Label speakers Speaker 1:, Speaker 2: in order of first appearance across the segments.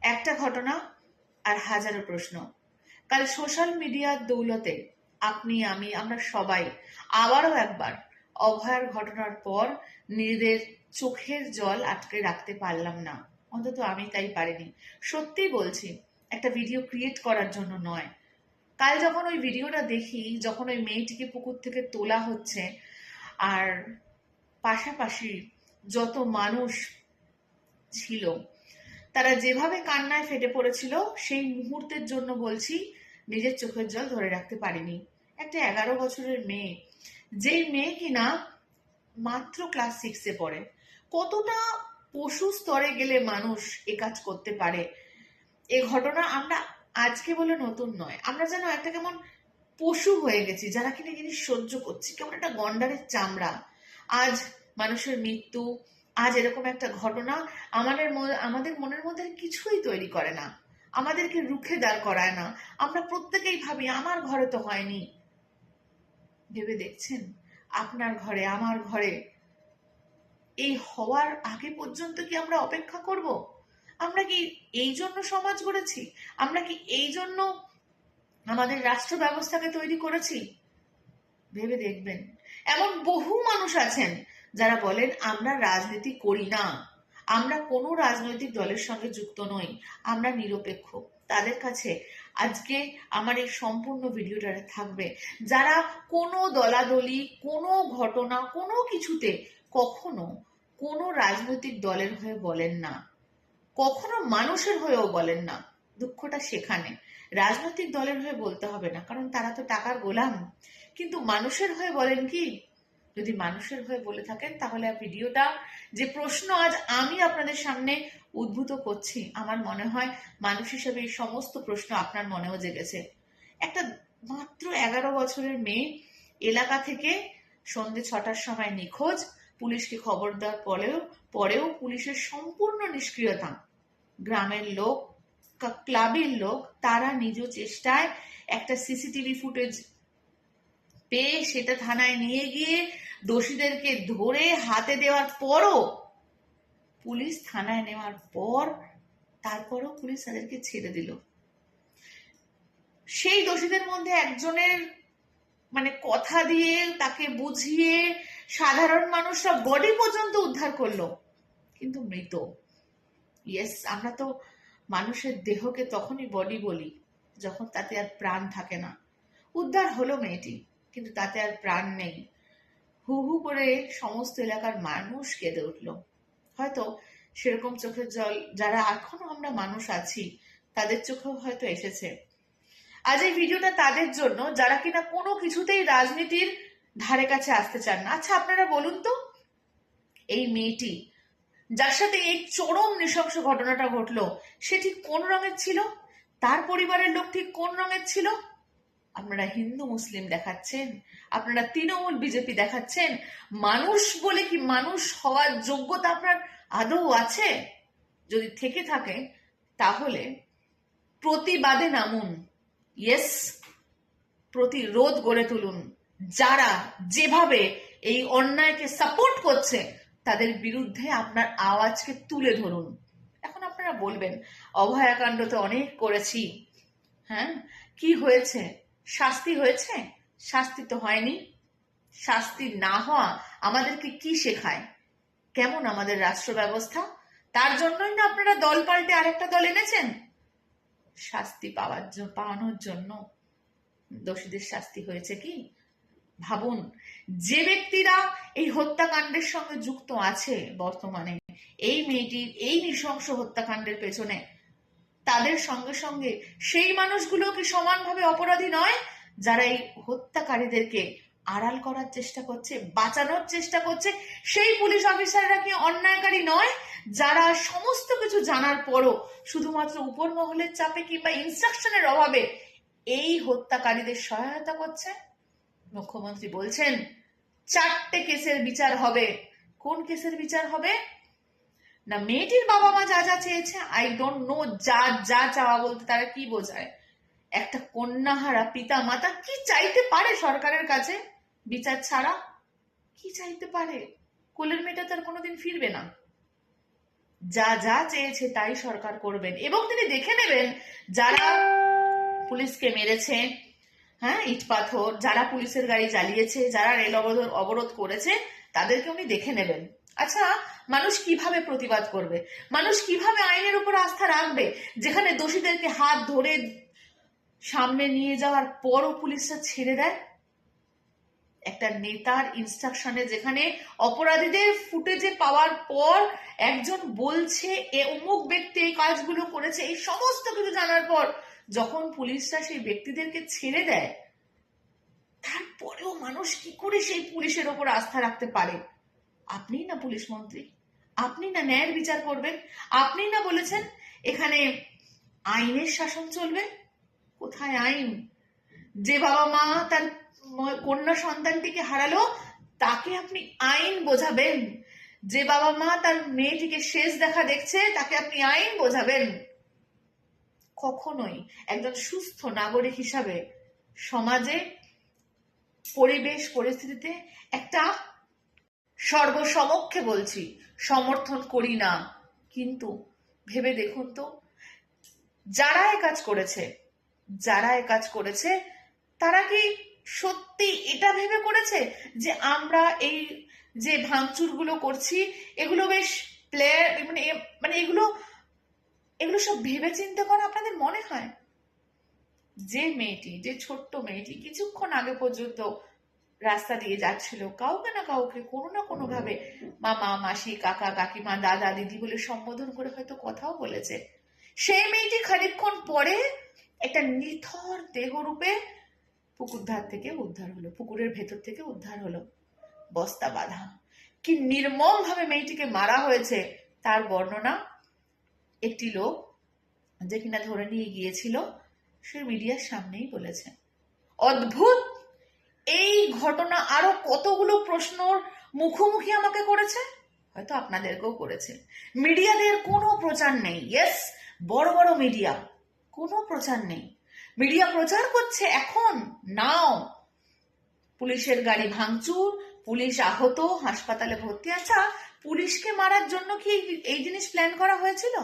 Speaker 1: একটা ঘটনা আর হাজারো প্রশ্ন। কাল সোশ্যাল মিডিয়ার দৌলতে আপনি আমি আমরা সবাই আবারও একবার অভয়ার ঘটনার পর নিজেদের চোখের জল আটকে রাখতে পারলাম না। অন্তত আমি তাই পারিনি। সত্যি বলছি, একটা ভিডিও ক্রিয়েট করার জন্য নয়। কাল যখন ওই ভিডিওটা দেখি, যখন ওই মেয়েটিকে পুকুর থেকে তোলা হচ্ছে, আর পাশাপাশি যত মানুষ ছিল তারা যেভাবে কান্নায় ফেটে পড়েছিল, সেই মুহূর্তের জন্য বলছি নিজের চোখের জল ধরে রাখতে পারিনি। একটা 11 বছরের মেয়ে, যেই মেয়ে কিনা মাত্র ক্লাস 6-এ পড়ে। কতটা পশু স্তরে গেলে মানুষ এ কাজ করতে পারে। এ ঘটনা আমরা আজকে বলে নতুন নয়, আমরা যেন একটা কেমন পশু হয়ে গেছি যারা কিনা জিনিস সহ্য করছি, কেমন একটা গন্ডারের চামড়া। আজ মানুষের মৃত্যু, আজ এরকম একটা ঘটনা আমাদের মনের মধ্যে কিছুই তৈরি করে না, আমাদেরকে রুখে দাঁড় করায় না। আমরা প্রত্যেকেই ভাবি আমার ঘরে তো হয়নি। ভেবে দেখছেন আপনার ঘরে, আমার ঘরে এই হওয়ার আগে পর্যন্ত কি আমরা অপেক্ষা করব? আমরা কি এই জন্য সমাজ গড়েছি? আমরা কি এই জন্য আমাদের রাষ্ট্র ব্যবস্থাকে তৈরি করেছি? ভেবে দেখবেন, এমন বহু মানুষ আছেন যারা বলেন আমরা রাজনীতি করি না, আমরা কোনো রাজনৈতিক দলের সঙ্গে যুক্ত নই, আমরা নিরপেক্ষ। তাদের কাছে আজকে আমার এই সম্পূর্ণ ভিডিওটা থাকবে, যারা কোনো দলাদলি, কোনো ঘটনা, কোনো কিছুতে কখনো কোনো রাজনৈতিক দলের হয়ে বলেন না, কখনো মানুষের হয়েও বলেন না। দুঃখটা সেখানে। রাজনৈতিক দলের হয়ে বলতে হবে না, কারণ তারা তো টাকার গোলাম। কিন্তু মানুষের হয়ে বলেন কি? যদি মানুষের হয়ে বলে থাকেন, তাহলে ভিডিওটা, যে প্রশ্ন আজ আমি আপনাদের সামনে উদ্ভূত করছি, আমার মনে হয় মানুষ হিসেবে এই সমস্ত প্রশ্ন আপনার মনেও জেগেছে। একটা মাত্র 11 বছরের মেয়ে, এলাকা থেকে সন্ধ্যে 6টার সময় নিখোঁজ। পুলিশকে খবর দেওয়ার পরেও পুলিশের সম্পূর্ণ নিষ্ক্রিয়তা। গ্রামের লোক, ক্লাবের লোক, তারা নিজ চেষ্টায় একটা সিসিটিভি ফুটেজ পেয়ে সেটা থানায় নিয়ে গিয়ে দোষীদেরকে ধরে হাতে দেওয়ার পরও, পুলিশ থানায় নেওয়ার পর তারপরও পুলিশ তাদেরকে ছেড়ে দিল। সেই দোষীদের মধ্যে একজনের কথা দিয়ে তাকে বুঝিয়ে সাধারণ মানুষরা বডি পর্যন্ত উদ্ধার করলো, কিন্তু মৃত। ইয়েস, আমরা তো মানুষের দেহকে তখনই বডি বলি যখন তাতে আর প্রাণ থাকে না। উদ্ধার হলো মেয়েটি, কিন্তু তাতে আর প্রাণ নেই। হু হু করে সমস্ত এলাকার মানুষ কেঁদে উঠল। হয়তো সেরকম চোখের জল যারা এখনো আমরা মানুষ আছি তাদের চোখেও হয়তো এসেছে। আজ এই ভিডিওটা তাদের জন্য যারা কিনা কোনো কিছুতেই রাজনীতির ধারে কাছে আসতে চান না। আচ্ছা, আপনারা বলুন তো, এই মেয়েটি যার সাথে এই চরম নৃশংস ঘটনাটা ঘটলো, সে ঠিক কোন রঙের ছিল? তার পরিবারের লোক ঠিক কোন রঙের ছিল? আপনারা হিন্দু মুসলিম দেখাচ্ছেন, আপনারা তৃণমূল বিজেপি দেখাচ্ছেন। মানুষ বলে কি মানুষ হওয়ার যোগ্যতা আপনার আদৌ আছে? যদি থেকে থাকে তাহলে প্রতিবাদে নামুন। ইয়েস, প্রতিরোধ গড়ে তুলুন। যারা যেভাবে এই অন্যায়কে সাপোর্ট করছে তাদের বিরুদ্ধে আপনার আওয়াজকে তুলে ধরুন। এখন আপনারা বলবেন অভয়াকাণ্ড তো অনেক করেছি, হ্যাঁ, কি হয়েছে? শাস্তি হয়েছে? শাস্তি তো হয়নি। শাস্তি না হওয়া আমাদেরকে কি শেখায়? কেমন আমাদের রাষ্ট্র ব্যবস্থা? তার জন্যই না আপনারা দল পাল্টে আরেকটা দল এনেছেন, শাস্তি পাওয়ানোর জন্য। দোষীদের শাস্তি হয়েছে কি? ভাবুন, যে ব্যক্তিরা এই হত্যাকাণ্ডের সঙ্গে যুক্ত আছে বর্তমানে, এই মেয়েটির এই নৃশংস হত্যাকাণ্ডের পেছনে, তাদের সঙ্গে সঙ্গে সেই মানুষগুলো কি সমানভাবে অপরাধী নয়, যারা এই হত্যাকারীদেরকে আড়াল করার চেষ্টা করছে, বাঁচানোর চেষ্টা করছে? সেই পুলিশ অফিসাররা কি অন্যায়কারী নয়, যারা সমস্ত কিছু জানার পরও শুধুমাত্র উপর মহলের চাপে কিংবা ইনস্ট্রাকশনের অভাবে এই হত্যাকারীদের সহায়তা করছে? মুখ্যমন্ত্রী বলছেন 4টে কেসের বিচার হবে। কোন কেসের বিচার হবে? না, মেয়েটির বাবা মা যা যা চেয়েছে, আই ডোন্ট নো যা যা চাওয়া বলতে তারা কি বোঝায়। একটা কন্যাহারা পিতা মাতা কি চাইতে পারে সরকারের কাছে বিচার ছাড়া? কি চাইতে পারে? কোলের মেয়েটা তার কোনোদিন ফিরবে না। যা যা চেয়েছে তাই সরকার করবেন, এবং তিনি দেখে নেবেন যারা পুলিশকে মেরেছে, হ্যাঁ, ইট পাথর, যারা পুলিশের গাড়ি জ্বালিয়েছে, যারা রেল অবরোধ করেছে, তাদেরকে উনি দেখে নেবেন। আচ্ছা, মানুষ কিভাবে প্রতিবাদ করবে? মানুষ কিভাবে আইনের উপর আস্থা রাখবে যেখানে দোষীদেরকে হাত ধরে সামনে নিয়ে যাওয়ার পরও পুলিশরা ছেড়ে দেয়? একটা নেতার ইনস্ট্রাকশনে যেখানে অপরাধীদের ফুটেজে পাওয়ার পর একজন বলছে এ অমুক ব্যক্তি এই কাজগুলো করেছে, এই সমস্ত কিছু জানার পর যখন পুলিশরা সেই ব্যক্তিদেরকে ছেড়ে দেয়, তারপরেও মানুষ কি করে সেই পুলিশের ওপর আস্থা রাখতে পারে? আপনিই না পুলিশ মন্ত্রী, আপনি না ন্যায়ের বিচার করবেন, আপনি না বলেছেন এখানে আইনের শাসন চলবে। কোথায় আইন? যে বাবা মা তার কন্যা সন্তানটিকে হারালো তাকে আপনি আইন বোঝাবেন, যে বাবা মা তার মেয়েটিকে শেষ দেখা দেখছে তাকে আপনি আইন বোঝাবেন? কখনোই একজন সুস্থ নাগরিক হিসাবে সমাজে, পরিবেশ পরিস্থিতিতে একটা সর্বসমক্ষে বলছি সমর্থন করি না। কিন্তু ভেবে দেখুন তো, যারা এ কাজ করেছে তারা কি সত্যি এটা ভেবে করেছে যে আমরা এই যে ভাঙচুরগুলো করছি এগুলো বেশ মানে এগুলো সব ভেবে চিন্তে করা আপনাদের মনে হয়? যে ছোট্ট মেয়েটি কিছুক্ষণ আগে পর্যন্ত রাস্তা দিয়ে যাচ্ছিল, কাউকে না কাউকে কোনো না কোনো ভাবে মামা, মাসি, কাকা, কাকিমা, দাদা, দিদি বলে সম্বোধন করে হয়তো কথাও বলেছে, সেই মেয়েটি খানিকক্ষণ পরে একটা নিথর দেহরূপে পুকুরের ভেতর থেকে উদ্ধার হলো, বস্তা বাঁধা। কি নির্মম ভাবে মেয়েটিকে মারা হয়েছে তার বর্ণনা একটি লোক যে কিনা ধরে নিয়ে গিয়েছিল সে মিডিয়ার সামনেই বলেছে। অদ্ভুত এই ঘটনা আরো কতগুলো প্রশ্নর মুখোমুখি আমাকে করেছে, হয়তো আপনাদেরকেও করেছে। মিডিয়াদের কোনো প্রচার নেই। ইয়েস, বড় বড় মিডিয়া, কোনো প্রচার নেই। মিডিয়া প্রচার করছে এখন নাও পুলিশের গাড়ি ভাঙচুর, পুলিশ আহত, হাসপাতালে ভর্তি। আচ্ছা, পুলিশকে মারার জন্য কি এই জিনিস প্ল্যান করা হয়েছিল?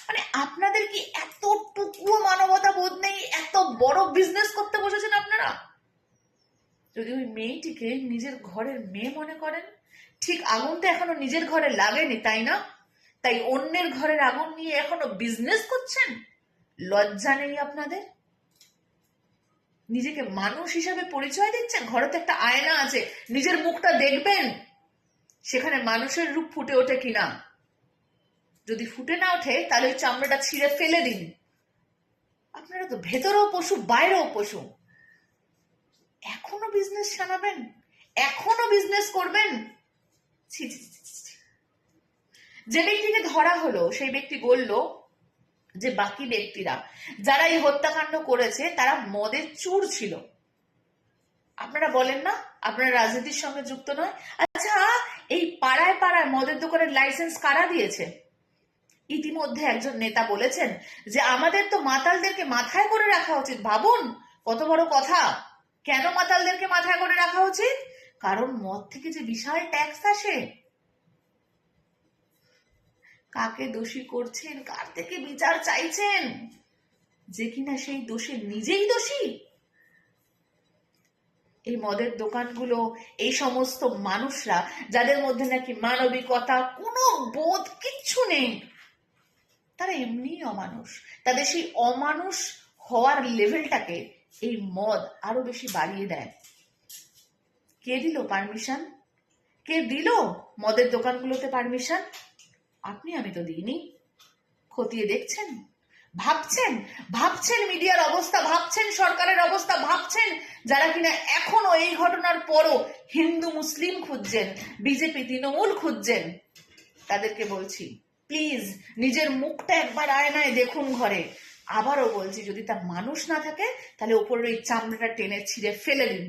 Speaker 1: মানে আপনাদের কি এতটুকুও মানবতা বোধ নেই? এত বড় বিজনেস করতে বসেছেন আপনারা। যদি ওই মেয়েটিকে নিজের ঘরের মেয়ে মনে করেন, ঠিক আগুনটা এখনো নিজের ঘরে লাগেনি, তাই না? তাই অন্যের ঘরের আগুন নিয়ে এখনো বিজনেস করছেন? লজ্জা নেই আপনাদের? নিজেকে মানুষ হিসাবে পরিচয় দিচ্ছেন? ঘরে তো একটা আয়না আছে, নিজের মুখটা দেখবেন, সেখানে মানুষের রূপ ফুটে ওঠে কিনা। যদি ফুটে না ওঠে তাহলে ওই চামড়াটা ছিঁড়ে ফেলে দিন। আপনারা তো ভেতরেও পশু, বাইরেও পশু। এখনো বিজনেস সানাবেন, এখনো বিজনেস করবেন? যে ব্যক্তিকে ধরা হলো সেই ব্যক্তি বলল যে বাকি ব্যক্তিরা যারা এই হত্যাকাণ্ড করেছে তারা মদের চুর ছিল। আপনারা বলেন না আপনারা রাজনীতির সঙ্গে যুক্ত নয়? আচ্ছা, এই পাড়ায় পাড়ায় মদের দোকানের লাইসেন্স কারা দিয়েছে? ইতিমধ্যে একজন নেতা বলেছেন যে আমাদের তো মাতালদেরকে মাথায় করে রাখা উচিত। ভাবুন কত বড় কথা। কেন মাতালদেরকে মাথায় করে রাখা উচিত? কারণ মদ থেকে যে বিশাল ট্যাক্স আসে। কাকে দোষী করছেন, কার থেকে বিচার চাইছেন, যে কিনা সেই দোষে নিজেই দোষী? এই মদের দোকানগুলো, এই সমস্ত মানুষরা যাদের মধ্যে নাকি মানবিকতা, কোনো বোধ কিচ্ছু নেই, তারা এমনি অমানুষ। তাদের সেই অমানুষ হওয়ার লেভেলটাকে এই মদ আরো বেশি বাড়িয়ে দেয়। কে দিল পারমিশন? কে দিল মদের দোকানগুলোতে পারমিশন? আপনি, আমি তো দিইনি। খতিয়ে দেখছেন, ভাবছেন মিডিয়ার অবস্থা, ভাবছেন সরকারের অবস্থা, ভাবছেন যারা কিনা এখনো এই ঘটনার পরও হিন্দু মুসলিম খুঁজছেন, বিজেপি তৃণমূল খুঁজছেন। তাদেরকে বলছি প্লিজ নিজের মুখটা একবার আয়নায় দেখুন ঘরে। আবারও বলছি, যদি তার মানুষ না থাকে তাহলে ওপরের ওই চামড়াটা টেনে ছিঁড়ে ফেলে দিন।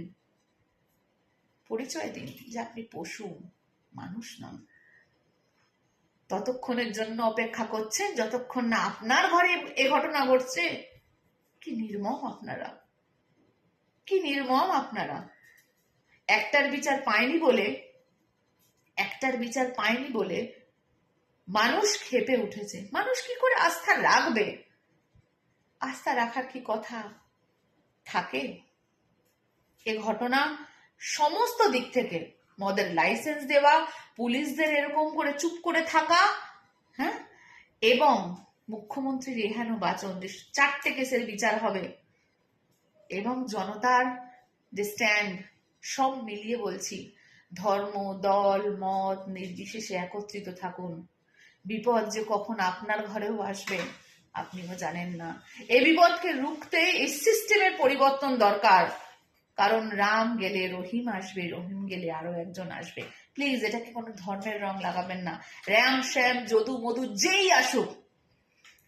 Speaker 1: পরিচয় দিন যে আপনি পশু, মানুষ নন। ততক্ষণের জন্য অপেক্ষা করছেন যতক্ষণ না আপনার ঘরে এ ঘটনা ঘটছে। কি নির্মম আপনারা, কি নির্মম আপনারা। একটার বিচার পায়নি বলে মানুষ ক্ষেপে উঠেছে। মানুষ কি করে আস্থা রাখবে? আস্থা রাখার কি কথা থাকে? এ ঘটনা সমস্ত দিক থেকে, মদের লাইসেন্স দেওয়া, পুলিশদের এরকম করে চুপ করে থাকা, হ্যাঁ, এবং মুখ্যমন্ত্রীর এহেন বাচন যে 4টে কেসের বিচার হবে, এবং জনতার যে স্ট্যান্ড, সব মিলিয়ে বলছি, ধর্ম, দল, মত নির্বিশেষে একত্রিত থাকুন। বিপদ যে কখন আপনার ঘরেও আসবে আপনিও জানেন না। এই বিপদকে রুখতে এই সিস্টেমের পরিবর্তন দরকার। কারণ রাম গেলে রহিম আসবে, রহিম গেলে আরো একজন আসবে। প্লিজ এটাকে কোনো ধর্মের রং লাগাবেন না। র্যাম শ্যাম যদু মধু যেই আসুক,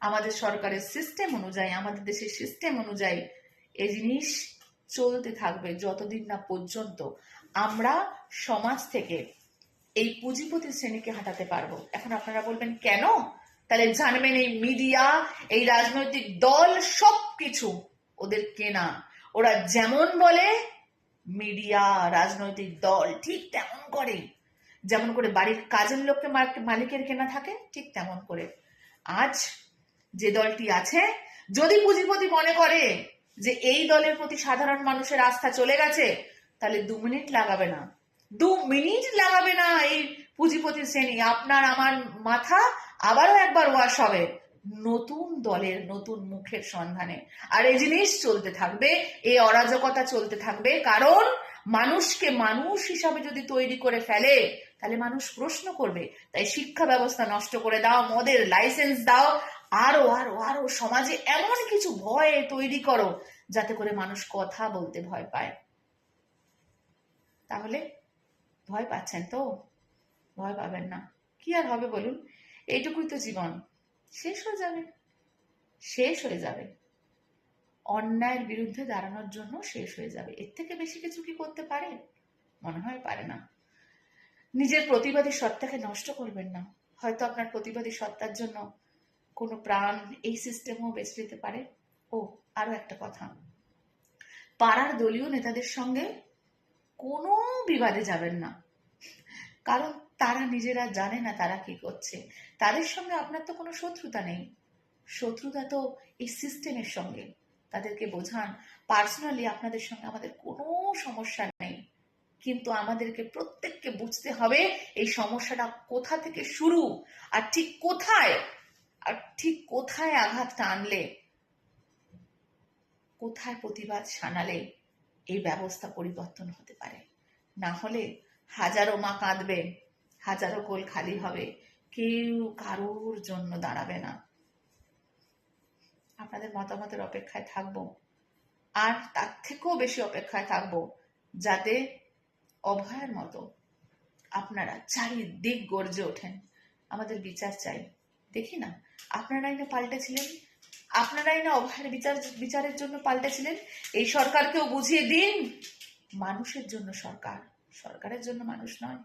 Speaker 1: আমাদের সরকারের সিস্টেম অনুযায়ী, আমাদের দেশের সিস্টেম অনুযায়ী এই জিনিস চলতে থাকবে যতদিন না পর্যন্ত আমরা সমাজ থেকে এই পুঁজিপতি শ্রেণীকে হাঁটাতে পারবো। এখন আপনারা বলবেন কেন? তাহলে জানবেন এই মিডিয়া, এই রাজনৈতিক দল সবকিছু ওদের কেনা। ওরা যেমন বলে মিডিয়া, রাজনৈতিক দল ঠিক তেমন করে। যেমন করে বাড়ির কাজের লোককে মালিকের কেনা থাকে, ঠিক তেমন করে আজ যে দলটি আছে, যদি পুঁজিপতি মনে করে যে এই দলের প্রতি সাধারণ মানুষের আস্থা চলে গেছে, তাহলে 2 মিনিট লাগাবে না, 2 মিনিট লাগাবে না এই পুঁজিপতি শ্রেণী, আপনার আমার মাথা আবারও একবার ওয়াশ হবে নতুন দলের নতুন মুখের সন্ধানে। আর এই জিনিস চলতে থাকবে, এই অরাজকতা চলতে থাকবে। কারণ মানুষকে মানুষ হিসাবে যদি তৈরি করে ফেলে, তাহলে মানুষ প্রশ্ন করবে। তাই শিক্ষা ব্যবস্থা নষ্ট করে দাও, মদের লাইসেন্স দাও, আরো আরো আরো সমাজে এমন কিছু ভয় তৈরি করো যাতে করে মানুষ কথা বলতে ভয় পায়। তাহলে ভয় পাচ্ছেন তো? ভয় পাবেন না। কি আর হবে বলুন? এইটুকুই তো জীবন। শেষ হয়ে যাবে, শেষ হয়ে যাবে। অন্যায়ের বিরুদ্ধে দাঁড়ানোর জন্য শেষ হয়ে যাবে। এর থেকে বেশি কিছু কি করতে পারে? মনে হয় পারে না। নিজের প্রতিবাদী সত্তাকে নষ্ট করবেন না। হয়তো আপনার প্রতিবাদী সত্তার জন্য কোনো প্রাণ এই সিস্টেমও বেঁচে যেতে পারে। ও আরো একটা কথা, পাড়ার দলীয় নেতাদের সঙ্গে কোনো বিবাদে যাবেন না। কারণ তারা নিজেরা জানে না তারা কি করছে। তাদের সঙ্গে আপনার তো কোনো শত্রুতা নেই, শত্রুতা তো এই সিস্টেমের সঙ্গে। তাদেরকে বোঝান পার্সোনালি আপনাদের সঙ্গে আমাদের কোনো সমস্যা নেই, কিন্তু আমাদেরকে প্রত্যেককে বুঝতে হবে এই সমস্যাটা কোথা থেকে শুরু, আর ঠিক কোথায় আঘাতটা আনলে, কোথায় প্রতিবাদ শানালে এই ব্যবস্থা পরিবর্তন হতে পারে। না হলে হাজারো মা কাঁদবে, হাজারো কোল খালি হবে, কেউ কারোর জন্য দাঁড়াবে না। আপনাদের মতামতের অপেক্ষায় থাকবো, আর তার থেকেও বেশি অপেক্ষায় থাকবো যাতে অভয়ের মতো আপনারা চারিদিক গর্জে ওঠেন। আমাদের বিচার চাই। দেখি না, আপনারাই না পাল্টেছিলেন, আপনারাই না অভয়ের বিচারের জন্য পাল্টেছিলেন। এই সরকারকেও বুঝিয়ে দিন মানুষের জন্য সরকার, সরকারের জন্য মানুষ নয়।